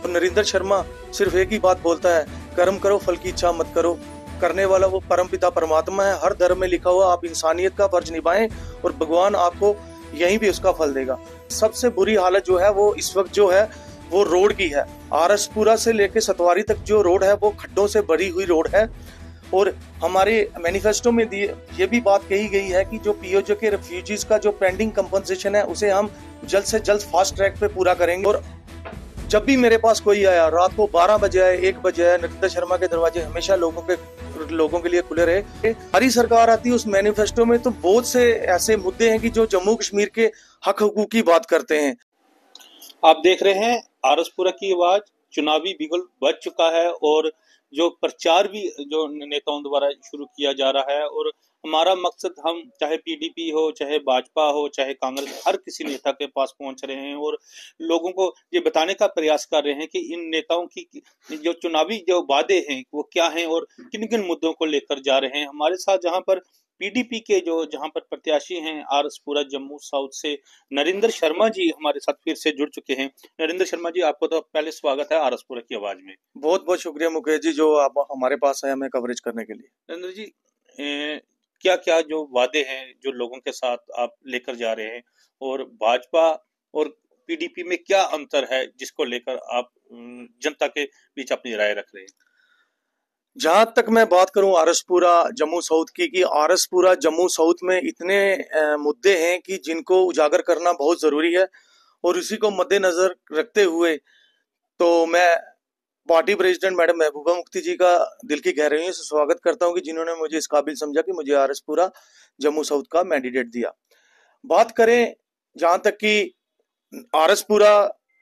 नरेंद्र शर्मा सिर्फ एक ही बात बोलता है, कर्म करो फल की इच्छा मत करो। करने वाला वो परमपिता परमात्मा है। हर धर्म में लिखा हुआ आप इंसानियत का फर्ज निभाएं और भगवान आपको यहीं भी उसका फल देगा। सबसे बुरी हालत जो है वो इस वक्त जो है वो रोड की है। आरएसपुरा से लेके सतवारी तक जो रोड है वो खड्डों से भरी हुई रोड है। और हमारे मैनिफेस्टो में ये भी बात कही गई है कि जो पीओजे के रेफ्यूजीज का जो पेंडिंग कंपनसेशन है उसे हम जल्द से जल्द फास्ट ट्रैक पे पूरा करेंगे। और जब भी मेरे पास कोई आया, रात को 12 बजे आए, 1 बजे आए, नरेंद्र शर्मा के दरवाजे हमेशा लोगों के लिए खुले रहे। हमारी सरकार आती है उस मैनिफेस्टो में तो बहुत से ऐसे मुद्दे हैं कि जो जम्मू कश्मीर के हक हुकूक की बात करते हैं। आप देख रहे हैं आरएसपुरा की आवाज। चुनावी बिगुल बज चुका है और जो प्रचार भी जो नेताओं द्वारा शुरू किया जा रहा है, और हमारा मकसद, हम चाहे पीडीपी हो, चाहे भाजपा हो, चाहे कांग्रेस, हर किसी नेता के पास पहुंच रहे हैं और लोगों को ये बताने का प्रयास कर रहे हैं कि इन नेताओं की जो चुनावी जो वादे हैं वो क्या हैं और किन किन मुद्दों को लेकर जा रहे हैं। हमारे साथ जहां पर पीडीपी के जहां पर प्रत्याशी हैं आरएसपुरा जम्मू साउथ से नरेंद्र शर्मा जी हमारे साथ फिर से जुड़ चुके हैं। नरेंद्र शर्मा जी, आपको तो पहले स्वागत है आरएसपुरा की आवाज में। बहुत बहुत शुक्रिया मुकेश जी, जो आप हमारे पास आए हमें कवरेज करने के लिए। नरेंद्र जी, क्या क्या जो वादे हैं जो लोगों के साथ आप लेकर जा रहे हैं, और भाजपा और पीडीपी में क्या अंतर है जिसको लेकर आप जनता के बीच अपनी राय रख रहे हैं? जहां तक मैं बात करूं आरएसपुरा जम्मू साउथ की, कि आरएसपुरा जम्मू साउथ में इतने मुद्दे हैं कि जिनको उजागर करना बहुत जरूरी है। और इसी को मद्देनजर रखते हुए तो मैं party president madam Mehbooba Mufti जी का दिल की गहराइयों से स्वागत करता हूं कि जिन्होंने मुझे इस काबिल समझा कि मुझे आरएसपुरा जम्मू साउथ का मैंडेट दिया। बात करें जहां तक कि आरएसपुरा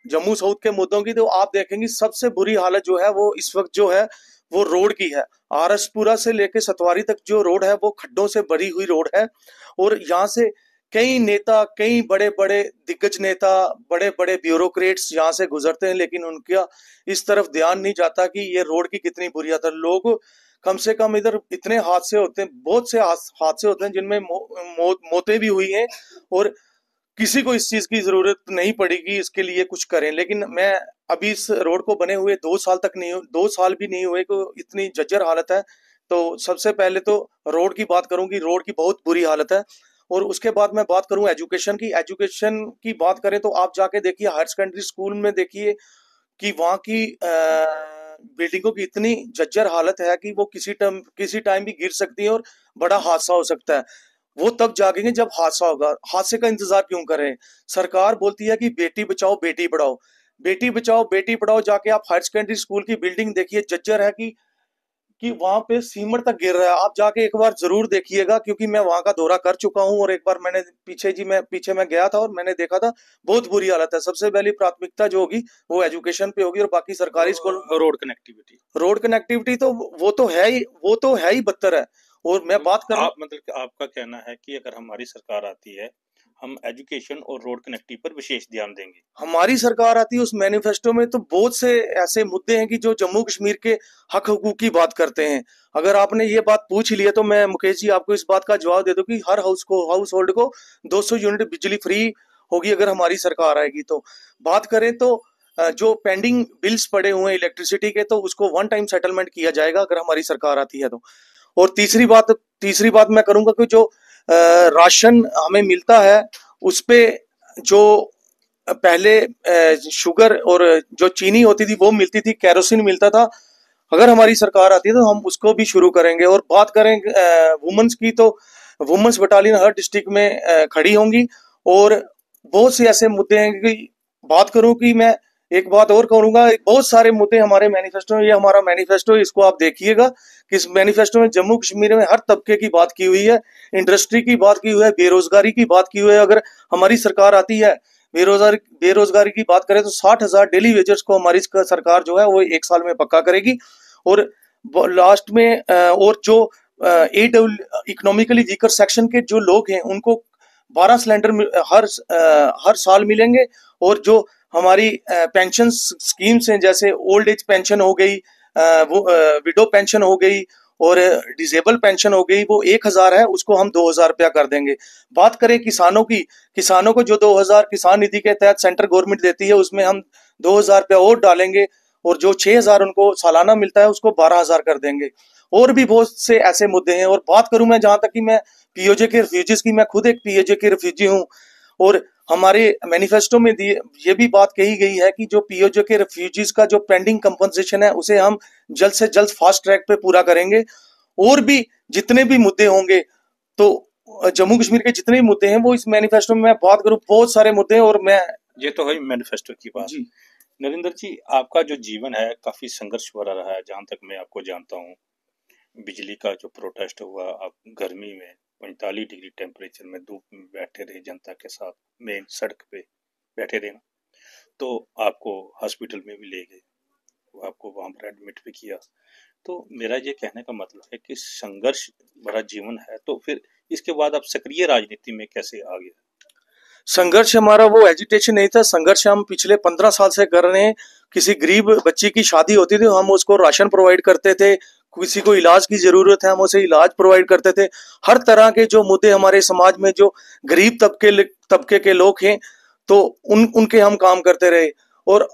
जम्मू साउथ के मुद्दों की, तो आप देखेंगे सबसे बुरी हालत जो है वो इस वक्त जो है वो रोड की है। आरएसपुरा से लेके सतवारी तक जो रोड है वो खड्डों से भरी हुई रोड है। और यहाँ से कई नेता, कई बड़े बड़े दिग्गज नेता, बड़े बड़े ब्यूरोक्रेट्स यहाँ से गुजरते हैं, लेकिन उनका इस तरफ ध्यान नहीं जाता कि ये रोड की कितनी बुरी हालत है। लोग कम से कम इधर इतने हादसे होते हैं, बहुत से हादसे होते हैं जिनमें मौतें भी हुई हैं, और किसी को इस चीज की जरूरत नहीं पड़ेगी इसके लिए कुछ करें। लेकिन मैं अभी इस रोड को बने हुए 2 साल भी नहीं हुए तो इतनी जर्जर हालत है। तो सबसे पहले तो रोड की बात करूं कि रोड की बहुत बुरी हालत है। और उसके बाद मैं बात करूं एजुकेशन की बात करें तो आप जाके देखिए हायर सेकेंडरी स्कूल में, देखिए कि वहाँ की बिल्डिंगों की इतनी जर्जर हालत है कि वो किसी टाइम भी गिर सकती है और बड़ा हादसा हो सकता है। वो तब जागेंगे जब हादसा होगा। हादसे का इंतजार क्यों करें? सरकार बोलती है कि बेटी बचाओ बेटी पढ़ाओ, बेटी बचाओ बेटी पढ़ाओ। जाके आप हायर सेकेंडरी स्कूल की बिल्डिंग देखिए, जर्जर है कि वहां पे सीमेंट तक गिर रहा है। आप जाके एक बार जरूर देखिएगा, क्योंकि मैं वहां का दौरा कर चुका हूं और एक बार मैंने पीछे मैं गया था और मैंने देखा था, बहुत बुरी हालत है। सबसे पहली प्राथमिकता जो होगी वो एजुकेशन पे होगी, और बाकी सरकारी स्कूल। रोड कनेक्टिविटी तो वो तो है ही बदतर है। और मैं बात कर मतलब कि आपका कहना है कि अगर हमारी सरकार आती है, हम एजुकेशन और रोड कनेक्टिविटी पर विशेष ध्यान देंगे। हमारी सरकार आती है उस मैनिफेस्टो में तो बहुत से ऐसे मुद्दे हैं कि जो जम्मू कश्मीर के हक हुकूक की बात करते हैं। अगर आपने ये बात पूछ लिया तो मैं मुकेश जी आपको इस बात का जवाब दे दूं कि हर हाउस होल्ड को 200 यूनिट बिजली फ्री होगी अगर हमारी सरकार आएगी तो। बात करें तो जो पेंडिंग बिल्स पड़े हुए हैं इलेक्ट्रिसिटी के, तो उसको वन टाइम सेटलमेंट किया जाएगा अगर हमारी सरकार आती है तो। और तीसरी बात मैं करूंगा कि जो राशन हमें मिलता है उस पे जो पहले शुगर और जो चीनी होती थी वो मिलती थी, केरोसिन मिलता था। अगर हमारी सरकार आती है तो हम उसको भी शुरू करेंगे। और बात करें वुमेन्स की, तो वुमेन्स बटालियन हर डिस्ट्रिक्ट में खड़ी होंगी। और बहुत से ऐसे मुद्दे हैं कि बात करूं कि मैं एक बात और कहूंगा, बहुत सारे मुद्दे हमारे मैनिफेस्टो में, ये हमारा मैनिफेस्टो है, इसको आप देखिएगा कि इस मैनिफेस्टो में जम्मू कश्मीर में हर तबके की बात की हुई है, इंडस्ट्री की बात की हुई है, बेरोजगारी की बात की हुई है। अगर हमारी सरकार आती है, बेरोजगारी की बात करें तो 60,000 डेली वेजर्स को हमारी सरकार जो है वो 1 साल में पक्का करेगी। और लास्ट में और जो इकोनॉमिकली वीकर सेक्शन के जो लोग हैं उनको 12 सिलेंडर हर साल मिलेंगे। और जो हमारी पेंशन स्कीम्स हैं, जैसे ओल्ड एज पेंशन हो गई, वो विडो पेंशन हो गई और डिसेबल पेंशन हो गई, वो 1,000 है, उसको हम 2,000 रुपया कर देंगे। बात करें किसानों की, किसानों को जो 2,000 किसान निधि के तहत सेंट्रल गवर्नमेंट देती है उसमें हम 2,000 रुपया और डालेंगे और जो 6,000 उनको सालाना मिलता है उसको 12,000 कर देंगे। और भी बहुत से ऐसे मुद्दे हैं। और बात करूं मैं, जहां तक कि मैं पीओजे के रिफ्यूजीज की, मैं खुद एक पीओजे के रिफ्यूजी हूं और हमारे मैनिफेस्टो में दिए ये भी बात कही गई है कि जो पीओजे के रिफ्यूजीज का जो पेंडिंग कंपनसेशन है उसे हम जल्द से जल्द फास्ट ट्रैक पे पूरा करेंगे। और भी जितने भी मुद्दे होंगे, तो जम्मू कश्मीर के जितने भी मुद्दे हैं वो इस मैनिफेस्टो में मैं बात करूं, बहुत सारे मुद्दे हैं। और मैं ये तो है मैनिफेस्टो की बात। जी नरेंद्र जी, आपका जो जीवन है काफी संघर्ष भरा रहा है, जहां तक मैं आपको जानता हूँ। बिजली का जो प्रोटेस्ट हुआ, आप गर्मी में 45 डिग्री टेम्परेचर में धूप में बैठे रहे जनता के साथ, मेन सड़क पे बैठे रहे ना, तो आपको हॉस्पिटल में भी ले गए, आपको वहां पर एडमिट भी किया। तो मेरा ये कहने का मतलब है कि संघर्ष भरा जीवन है, तो फिर इसके बाद आप सक्रिय राजनीति में कैसे आ गए? संघर्ष हमारा वो एजिटेशन नहीं था, संघर्ष हम पिछले 15 साल से कर रहे हैं। किसी गरीब बच्ची की शादी होती थी, हम उसको राशन प्रोवाइड करते थे। किसी को इलाज की जरूरत है, हम उसे इलाज प्रोवाइड करते थे। हर तरह के जो मुद्दे हमारे समाज में जो गरीब तबके के लोग हैं, तो उनके हम काम करते रहे। और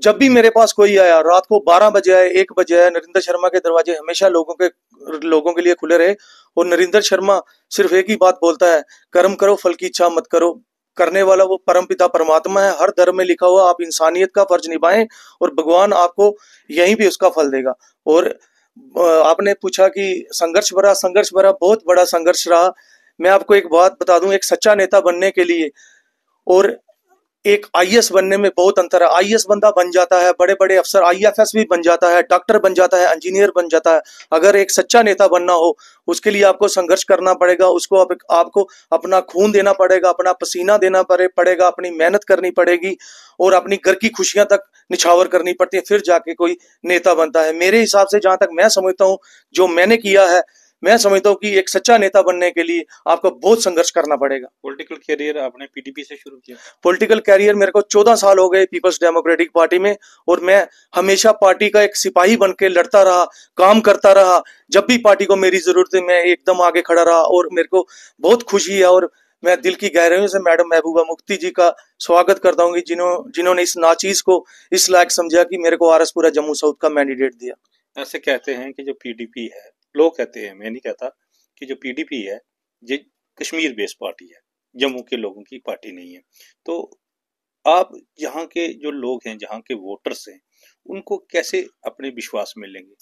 जब भी मेरे पास कोई आया, रात को 12 बजे आए, 1 बजे आए, नरेंद्र शर्मा के दरवाजे हमेशा लोगों के लिए खुले रहे। और नरेंद्र शर्मा सिर्फ एक ही बात बोलता है, कर्म करो, फल की इच्छा मत करो। करने वाला वो परमपिता परमात्मा है। हर धर्म में लिखा हुआ, आप इंसानियत का फर्ज निभाएं और भगवान आपको यहीं भी उसका फल देगा। और आपने पूछा कि संघर्ष भरा बहुत बड़ा संघर्ष रहा। मैं आपको एक बात बता दूं, एक सच्चा नेता बनने के लिए और एक आईएएस बनने में बहुत अंतर है। आईएएस बंदा बन जाता है, बड़े बड़े अफसर, आईएफएस भी बन जाता है, डॉक्टर बन जाता है, इंजीनियर बन जाता है। अगर एक सच्चा नेता बनना हो, उसके लिए आपको संघर्ष करना पड़ेगा, आपको अपना खून देना पड़ेगा, अपना पसीना देना पड़ेगा, अपनी मेहनत करनी पड़ेगी और अपनी घर की खुशियां तक निछावर करनी पड़ती है, फिर जाके कोई नेता बनता है। मेरे हिसाब से, जहां तक मैं समझता हूँ, जो मैंने किया है, मैं समझता हूँ कि एक सच्चा नेता बनने के लिए आपको बहुत संघर्ष करना पड़ेगा। पॉलिटिकल करियर आपने पीडीपी से शुरू किया? पॉलिटिकल कैरियर मेरे को 14 साल हो गए पीपल्स डेमोक्रेटिक पार्टी में। और मैं हमेशा पार्टी का एक सिपाही बन के लड़ता रहा, काम करता रहा। जब भी पार्टी को मेरी जरूरत है, मैं एकदम आगे खड़ा रहा। और मेरे को बहुत खुशी है और मैं दिल की गहराइयों से मैडम महबूबा मुफ्ती जी का स्वागत करता हूँ, जिन्होंने इस नाचीज को इस लायक समझा कि मेरे को आरएसपुरा जम्मू साउथ का मैंडेट दिया। ऐसे कहते हैं कि जो पीडीपी है, लोग कहते हैं, मैं नहीं कहता, कि जो पीडीपी है ये कश्मीर बेस्ड पार्टी है, जम्मू के लोगों की पार्टी नहीं है। तो आप यहाँ के जो लोग हैं, जहाँ के वोटर्स हैं, उनको कैसे अपने विश्वास में लेंगे?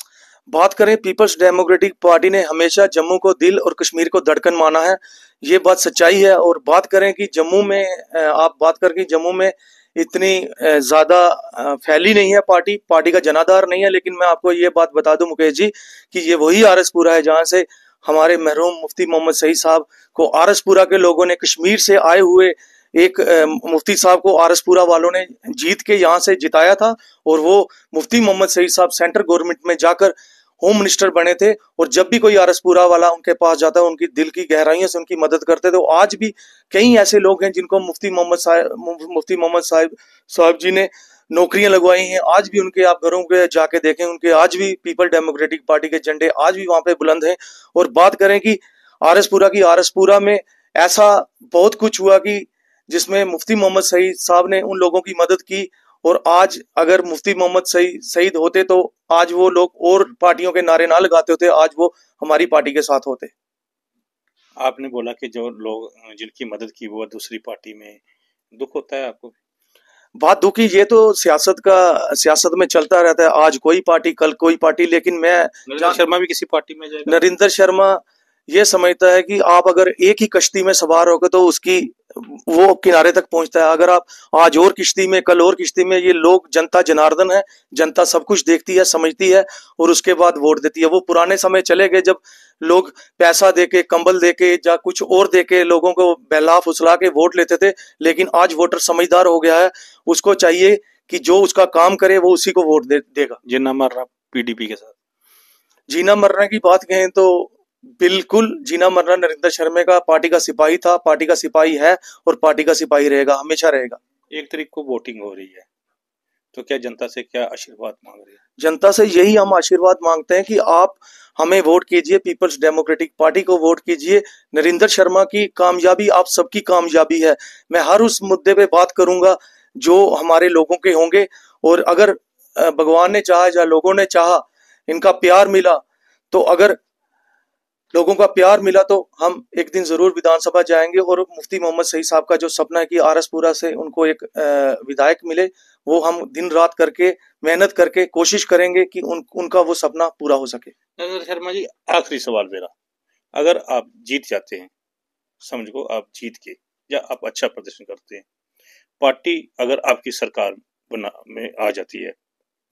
बात करें, पीपल्स डेमोक्रेटिक पार्टी ने हमेशा जम्मू को दिल और कश्मीर को धड़कन माना है, ये बात सच्चाई है। और बात करें कि जम्मू में, आप बात करके जम्मू में इतनी ज्यादा फैली नहीं है पार्टी का जनाधार नहीं है। लेकिन मैं आपको ये बात बता दूं मुकेश जी, कि ये वही आरएसपुरा है जहां से हमारे मरहूम मुफ्ती मोहम्मद सईद साहब को आरएसपुरा के लोगों ने, कश्मीर से आए हुए एक मुफ्ती साहब को आरएसपुरा वालों ने जीत के यहाँ से जिताया था। और वो मुफ्ती मोहम्मद सईद साहब सेंट्रल गवर्नमेंट में जाकर होम मिनिस्टर बने थे। और जब भी कोई आरएसपुरा वाला उनके पास जाता है, उनकी दिल की गहराइयों से उनकी मदद करते थे। तो आज भी कई ऐसे लोग हैं जिनको मुफ्ती मोहम्मद साहब जी ने नौकरियां लगवाई हैं। आज भी उनके, आप घरों के जाके देखें, उनके आज भी पीपल डेमोक्रेटिक पार्टी के झंडे आज भी वहां पे बुलंद हैं। और बात करें कि आरएसपुरा में ऐसा बहुत कुछ हुआ कि जिसमें मुफ्ती मोहम्मद सईद साहब ने उन लोगों की मदद की। और आज अगर मुफ्ती मोहम्मद सईद होते तो आज वो लोग और पार्टियों के नारे ना लगाते होते, आज वो हमारी पार्टी के साथ होते। आपने बोला कि जो लोग जिनकी मदद की वो दूसरी पार्टी में, दुख होता है आपको? बात दुखी, ये तो सियासत में चलता रहता है, आज कोई पार्टी कल कोई पार्टी। लेकिन नरेंद्र शर्मा भी किसी पार्टी में जाएगा? नरेंद्र शर्मा ये समझता है कि आप अगर एक ही कश्ती में सवार होगे तो वो किनारे तक पहुंचता है। अगर आप आज और किश्ती में, कल और किश्ती में, ये लोग, जनता जनार्दन है, जनता सब कुछ देखती है, समझती है और उसके बाद वोट देती है। वो पुराने समय चले गए जब लोग पैसा देके, कंबल देके या कुछ और देके लोगों को बहला फुसला के वोट लेते थे। लेकिन आज वोटर समझदार हो गया है, उसको चाहिए कि जो उसका काम करे वो उसी को वोट देगा। जीना मरना पीडीपी के साथ? जीना मरने की बात कहें तो बिल्कुल जीना मरना नरेंद्र शर्मा का पार्टी का सिपाही था, पार्टी का सिपाही है और पार्टी का सिपाही रहेगा, हमेशा रहेगा। 1 तारीख को वोटिंग हो रही है, तो क्या जनता से क्या आशीर्वाद मांग रहे हैं? जनता से यही हम आशीर्वाद मांगते हैं कि आप हमें वोट कीजिए, पीपल्स डेमोक्रेटिक पार्टी को वोट कीजिए। नरेंद्र शर्मा की कामयाबी आप सबकी कामयाबी है। मैं हर उस मुद्दे पे बात करूंगा जो हमारे लोगों के होंगे। और अगर भगवान ने चाहा या लोगों ने चाहा, इनका प्यार मिला, तो अगर लोगों का प्यार मिला तो हम एक दिन जरूर विधानसभा जाएंगे। और मुफ्ती मोहम्मद सईद साहब का जो सपना है कि आरसपुरा से उनको एक विधायक मिले, वो हम दिन रात करके मेहनत करके कोशिश करेंगे कि उनका वो सपना पूरा हो सके। नरेंद्र शर्मा जी, आखिरी सवाल मेरा, अगर आप जीत जाते हैं, समझ को आप जीत के या आप अच्छा प्रदर्शन करते हैं, पार्टी अगर आपकी सरकार बना में आ जाती है,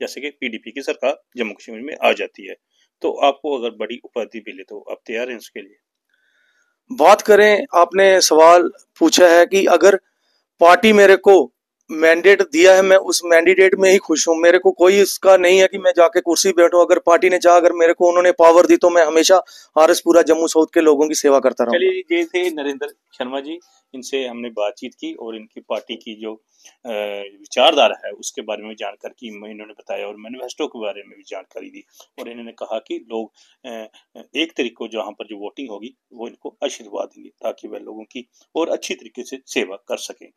जैसे कि पीडीपी की सरकार जम्मू कश्मीर में आ जाती है, तो आपको अगर बड़ी उपाधि मिले तो आप तैयार हैं उसके लिए? बात करें, आपने सवाल पूछा है कि अगर पार्टी मेरे को मैंडेट दिया है, मैं उस मैंडेट में ही खुश हूँ। मेरे को कोई इसका नहीं है कि मैं जाके कुर्सी पे बैठूं। अगर पार्टी ने चाहा, अगर मेरे को उन्होंने पावर दी, तो मैं हमेशा आरएसपुरा जम्मू साउथ के लोगों की सेवा करता रहूंगा। चलिए, ये थे नरेंद्र शर्मा जी, इनसे हमने बातचीत की और इनकी पार्टी की जो विचारधारा है उसके बारे में जानकारी की, इन्होंने बताया और मैनिफेस्टो के बारे में भी जानकारी दी। और इन्होंने कहा कि लोग 1 तारीख को जहाँ पर जो वोटिंग होगी वो इनको आशीर्वाद देंगे ताकि वह लोगों की और अच्छी तरीके से सेवा कर सकें।